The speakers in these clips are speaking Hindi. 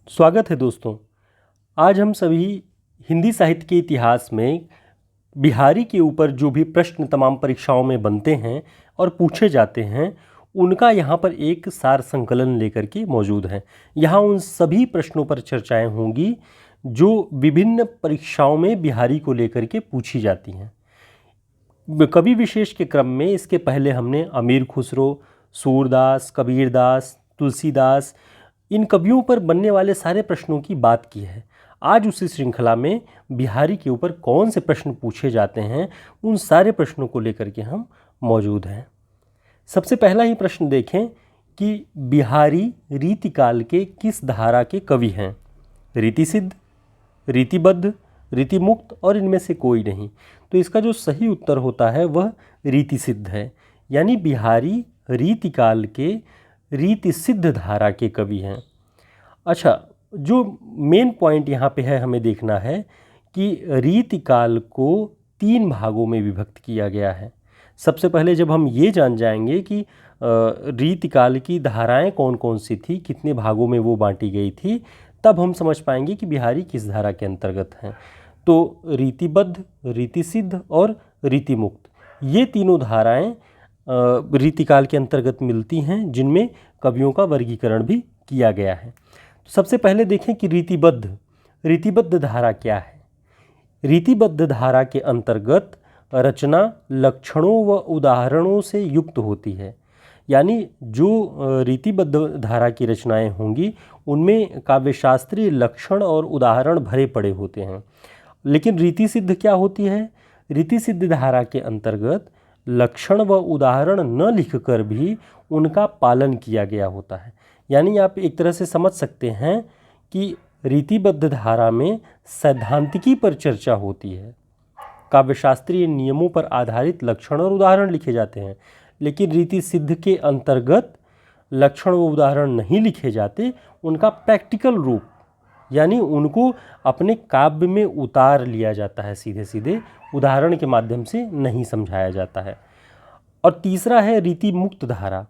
स्वागत है दोस्तों। आज हम सभी हिंदी साहित्य के इतिहास में बिहारी के ऊपर जो भी प्रश्न तमाम परीक्षाओं में बनते हैं और पूछे जाते हैं, उनका यहाँ पर एक सार संकलन लेकर के मौजूद है। यहाँ उन सभी प्रश्नों पर चर्चाएं होंगी जो विभिन्न परीक्षाओं में बिहारी को लेकर के पूछी जाती हैं। कवि विशेष के क्रम में इसके पहले हमने अमीर खुसरो, सूरदास, कबीरदास, तुलसीदास, इन कवियों पर बनने वाले सारे प्रश्नों की बात की है। आज उसी श्रृंखला में बिहारी के ऊपर कौन से प्रश्न पूछे जाते हैं, उन सारे प्रश्नों को लेकर के हम मौजूद हैं। सबसे पहला ही प्रश्न देखें कि बिहारी रीतिकाल के किस धारा के कवि हैं? रीतिसिद्ध, रीतिबद्ध, रीतिमुक्त और इनमें से कोई नहीं। तो इसका जो सही उत्तर होता है वह रीतिसिद्ध है, यानी बिहारी रीतिकाल के रीतिसिद्ध धारा के कवि हैं। अच्छा, जो मेन पॉइंट यहाँ पे है हमें देखना है कि रीतिकाल को 3 भागों में विभक्त किया गया है। सबसे पहले जब हम ये जान जाएंगे कि रीतिकाल की धाराएं कौन कौन सी थी, कितने भागों में वो बांटी गई थी, तब हम समझ पाएंगे कि बिहारी किस धारा के अंतर्गत हैं। तो रीतिबद्ध, रीतिसिद्ध और रीतिमुक्त, ये तीनों धाराएं रीतिकाल के अंतर्गत मिलती हैं, जिनमें कवियों का वर्गीकरण भी किया गया है। तो सबसे पहले देखें कि रीतिबद्ध धारा क्या है। रीतिबद्ध धारा के अंतर्गत रचना लक्षणों व उदाहरणों से युक्त होती है, यानी जो रीतिबद्ध धारा की रचनाएं होंगी उनमें काव्यशास्त्रीय लक्षण और उदाहरण भरे पड़े होते हैं। लेकिन रीतिसिद्ध क्या होती है? रीतिसिद्ध धारा के अंतर्गत लक्षण व उदाहरण न लिखकर भी उनका पालन किया गया होता है। यानी आप एक तरह से समझ सकते हैं कि रीतिबद्ध धारा में सैद्धांतिकी पर चर्चा होती है, काव्यशास्त्रीय नियमों पर आधारित लक्षण और उदाहरण लिखे जाते हैं। लेकिन रीतिसिद्ध के अंतर्गत लक्षण व उदाहरण नहीं लिखे जाते, उनका प्रैक्टिकल रूप, यानी उनको अपने काव्य में उतार लिया जाता है, सीधे सीधे उदाहरण के माध्यम से नहीं समझाया जाता है। और तीसरा है रीतिमुक्त धारा।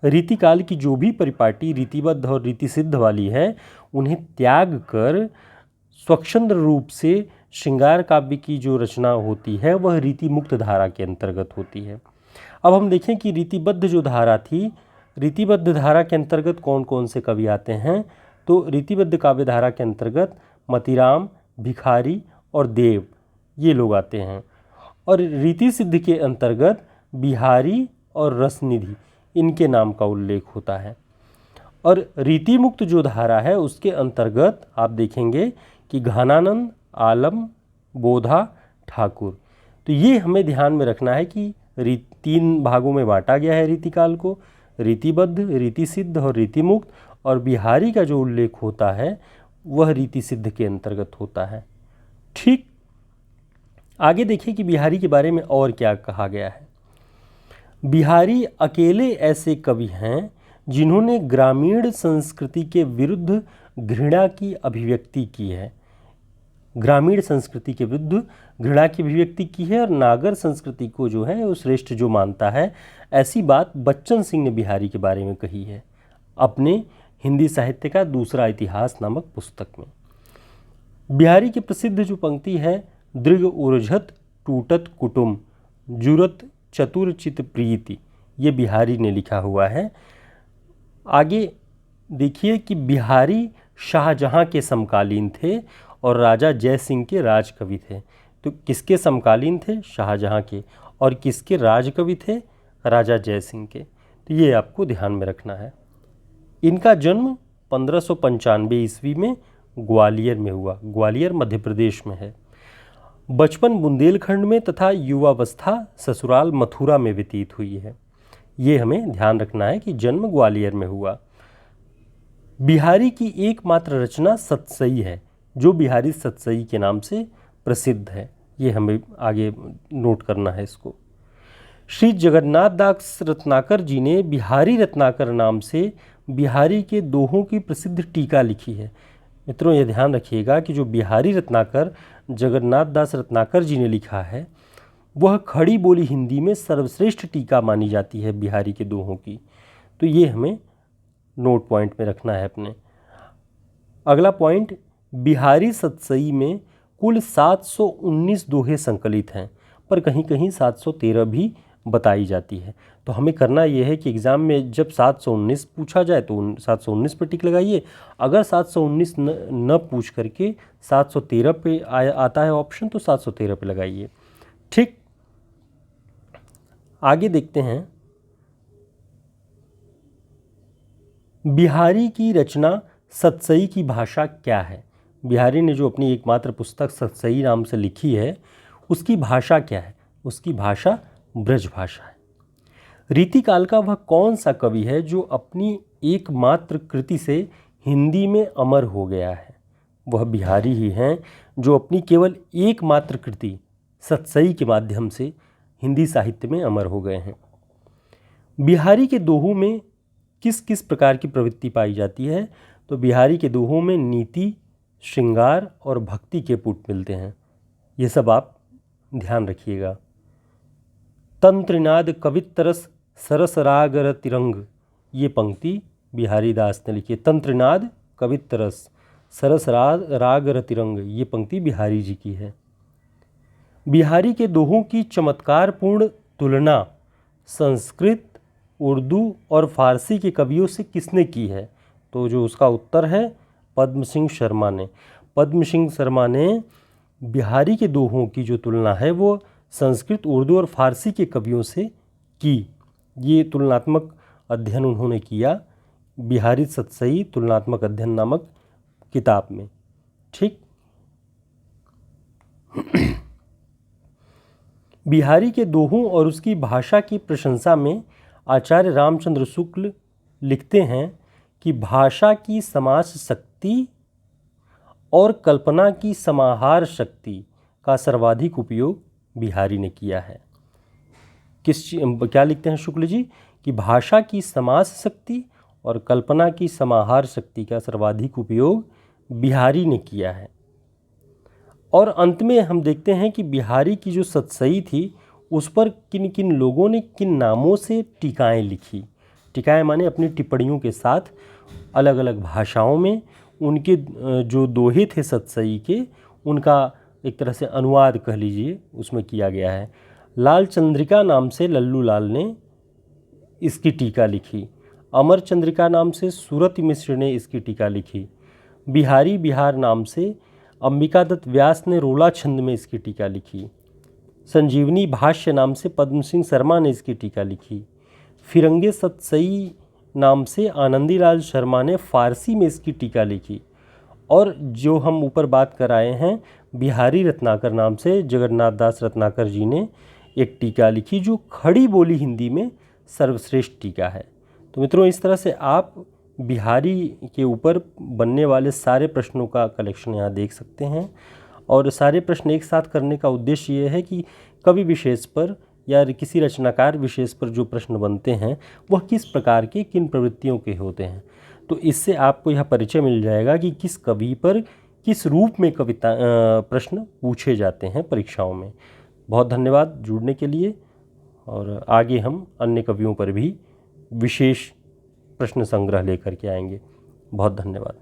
रीतिकाल की जो भी परिपाटी रीतिबद्ध और रीतिसिद्ध वाली है, उन्हें त्याग कर स्वच्छंद रूप से श्रृंगार काव्य की जो रचना होती है वह रीतिमुक्त धारा के अंतर्गत होती है। अब हम देखें कि रीतिबद्ध जो धारा थी, रीतिबद्ध धारा के अंतर्गत कौन कौन से कवि आते हैं। तो रीतिबद्ध काव्य धारा के अंतर्गत मतीराम, भिखारी और देव, ये लोग आते हैं। और रीतिसिद्ध के अंतर्गत बिहारी और रसनिधि, इनके नाम का उल्लेख होता है। और रीतिमुक्त जो धारा है उसके अंतर्गत आप देखेंगे कि घनानंद, आलम, बोधा, ठाकुर। तो ये हमें ध्यान में रखना है कि 3 भागों में बांटा गया है रीतिकाल को, रीतिबद्ध, रीतिसिद्ध और रीतिमुक्त। और बिहारी का जो उल्लेख होता है वह रीतिसिद्ध के अंतर्गत होता है। ठीक, आगे देखिए कि बिहारी के बारे में और क्या कहा गया है। बिहारी अकेले ऐसे कवि हैं जिन्होंने ग्रामीण संस्कृति के विरुद्ध घृणा की अभिव्यक्ति की है। ग्रामीण संस्कृति के विरुद्ध घृणा की अभिव्यक्ति की है और नागर संस्कृति को जो है वो श्रेष्ठ जो मानता है, ऐसी बात बच्चन सिंह ने बिहारी के बारे में कही है अपने हिंदी साहित्य का दूसरा इतिहास नामक पुस्तक में। बिहारी की प्रसिद्ध जो पंक्ति है, दृग उर्झत टूटत कुटुम जुरत चतुर चित प्रीति, ये बिहारी ने लिखा हुआ है। आगे देखिए कि बिहारी शाहजहां के समकालीन थे और राजा जय सिंह के राजकवि थे। तो किसके समकालीन थे? शाहजहां के। और किसके राजकवि थे? राजा जय सिंह के। तो ये आपको ध्यान में रखना है। इनका जन्म 1595 ईस्वी में ग्वालियर में हुआ। ग्वालियर मध्य प्रदेश में है। बचपन बुंदेलखंड में तथा युवावस्था ससुराल मथुरा में व्यतीत हुई है। ये हमें ध्यान रखना है कि जन्म ग्वालियर में हुआ। बिहारी की एकमात्र रचना सतसई है, जो बिहारी सतसई के नाम से प्रसिद्ध है। ये हमें आगे नोट करना है इसको। श्री जगन्नाथ दास रत्नाकर जी ने बिहारी रत्नाकर नाम से बिहारी के दोहों की प्रसिद्ध टीका लिखी है। मित्रों, यह ध्यान रखिएगा कि जो बिहारी रत्नाकर जगन्नाथ दास रत्नाकर जी ने लिखा है, वह खड़ी बोली हिंदी में सर्वश्रेष्ठ टीका मानी जाती है बिहारी के दोहों की। तो ये हमें नोट पॉइंट में रखना है अपने। अगला पॉइंट, बिहारी सतसई में कुल 719 दोहे संकलित हैं, पर कहीं कहीं 713 भी बताई जाती है। तो हमें करना यह है कि एग्ज़ाम में जब 719 पूछा जाए तो 719 पर टिक लगाइए। अगर 719 न पूछ करके 713 पे आता है ऑप्शन तो 713 पे लगाइए। ठीक, आगे देखते हैं। बिहारी की रचना सतसई की भाषा क्या है? बिहारी ने जो अपनी एकमात्र पुस्तक सतसई नाम से लिखी है, उसकी भाषा क्या है? उसकी भाषा ब्रज भाषा है। रीतिकाल का वह कौन सा कवि है जो अपनी एकमात्र कृति से हिंदी में अमर हो गया है? वह बिहारी ही हैं जो अपनी केवल एकमात्र कृति सतसई के माध्यम से हिंदी साहित्य में अमर हो गए हैं। बिहारी के दोहों में किस किस प्रकार की प्रवृत्ति पाई जाती है? तो बिहारी के दोहों में नीति, श्रृंगार और भक्ति के पुट मिलते हैं। ये सब आप ध्यान रखिएगा। तंत्रिनाद कवित्तरस सरस राग रतिरंग, ये पंक्ति बिहारी दास ने लिखी है। तंत्रिनाद कवित्तरस सरस राग रतिरंग, ये पंक्ति बिहारी जी की है। बिहारी के दोहों की चमत्कारपूर्ण तुलना संस्कृत, उर्दू और फारसी के कवियों से किसने की है? तो जो उसका उत्तर है पद्म सिंह शर्मा ने। पद्म सिंह शर्मा ने बिहारी के दोहों की जो तुलना है वो संस्कृत, उर्दू और फारसी के कवियों से की। ये तुलनात्मक अध्ययन उन्होंने किया बिहारी सतसई तुलनात्मक अध्ययन नामक किताब में। ठीक, बिहारी के दोहों और उसकी भाषा की प्रशंसा में आचार्य रामचंद्र शुक्ल लिखते हैं कि भाषा की समास शक्ति और कल्पना की समाहार शक्ति का सर्वाधिक उपयोग बिहारी ने किया है। क्या लिखते हैं शुक्ल जी? कि भाषा की समास शक्ति और कल्पना की समाहार शक्ति का सर्वाधिक उपयोग बिहारी ने किया है। और अंत में हम देखते हैं कि बिहारी की जो सतसई थी उस पर किन किन लोगों ने किन नामों से टीकाएँ लिखी। टीकाएँ माने अपनी टिप्पणियों के साथ अलग अलग भाषाओं में उनके जो दोहे थे सतसई के, उनका एक तरह से अनुवाद कह लीजिए उसमें किया गया है। लाल चंद्रिका नाम से लल्लू लाल ने इसकी टीका लिखी। अमर चंद्रिका नाम से सूरत मिश्र ने इसकी टीका लिखी। बिहारी बिहार नाम से अंबिका दत्त व्यास ने रोला छंद में इसकी टीका लिखी। संजीवनी भाष्य नाम से पद्म सिंह शर्मा ने इसकी टीका लिखी। फिरंगे सतसई नाम से आनंदीलाल शर्मा ने फारसी में इसकी टीका लिखी। और जो हम ऊपर बात कर आए हैं बिहारी रत्नाकर नाम से जगन्नाथ दास रत्नाकर जी ने एक टीका लिखी जो खड़ी बोली हिंदी में सर्वश्रेष्ठ टीका है। तो मित्रों, इस तरह से आप बिहारी के ऊपर बनने वाले सारे प्रश्नों का कलेक्शन यहाँ देख सकते हैं। और सारे प्रश्न एक साथ करने का उद्देश्य ये है कि कवि विशेष पर या किसी रचनाकार विशेष पर जो प्रश्न बनते हैं वह किस प्रकार के किन प्रवृत्तियों के होते हैं। तो इससे आपको यह परिचय मिल जाएगा कि किस कवि पर किस रूप में कविता प्रश्न पूछे जाते हैं परीक्षाओं में। बहुत धन्यवाद जुड़ने के लिए, और आगे हम अन्य कवियों पर भी विशेष प्रश्न संग्रह लेकर के आएंगे। बहुत धन्यवाद।